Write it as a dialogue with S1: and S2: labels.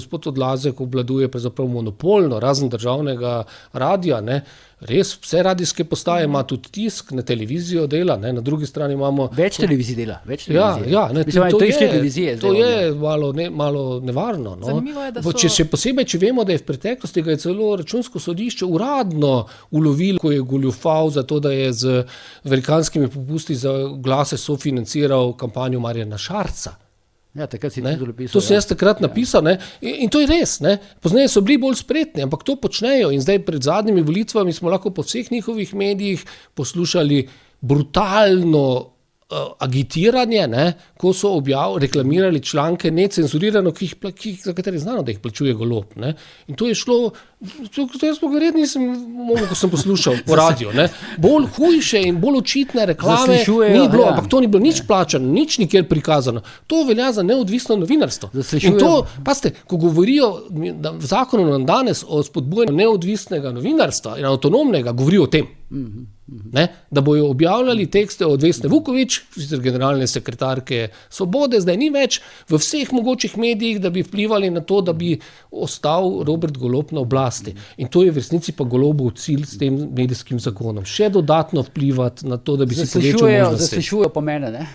S1: Gospod Odlazek obvladuje pravzaprav monopolno, razen državnega radija, ne, res vse radijske postaje ima tudi tisk, na televizijo dela, ne, na drugi strani imamo...
S2: Več televizij dela, več televizij.
S1: Ja, ne, to je malo nevarno. No.
S3: Zanimivo je, da so...
S1: Še posebej, če vemo, da je v preteklosti ga je celo Računsko sodišče uradno ulovilo, ko je goljufal za to, da je z velikanskimi popusti za glase sofinanciral kampanjo Marjana Šarca.
S2: Ja, takrat si tudi napisal.
S1: To sem jaz takrat napisal, ne? In to je res. Ne? Pozneje so bili bolj spretni, ampak to počnejo in zdaj pred zadnjimi volitvami smo lahko po vseh njihovih medijih poslušali brutalno agitiranje, ne? Ko so reklamirali članke necenzurirano, za katere je znano, da jih plačuje Golob. Ne? In to je šlo, to jaz verjetno nisem mogel, ko sem poslušal po radiju. Ne? Bolj hujše in bolj očitne reklame ni bilo, ampak to ni bilo nič plačano, nič nikjer prikazano. To velja za neodvisno novinarstvo. In to, pazite, ko govorijo v zakonu nam danes o spodbujanju neodvisnega novinarstva in avtonomnega, govorijo o tem. Ne? Da bojo objavljali tekste od Vesne Vuković, generalne sekretarke Svobode, zdaj ni več v vseh mogočih medijih, da bi vplivali na to, da bi ostal Robert Golob na oblasti. In to je v resnici pa Golobov cilj s tem medijskim zakonom. Še dodatno vplivati na to, da bi si povečal možnosti.
S2: Zaslišujejo pomene, ne?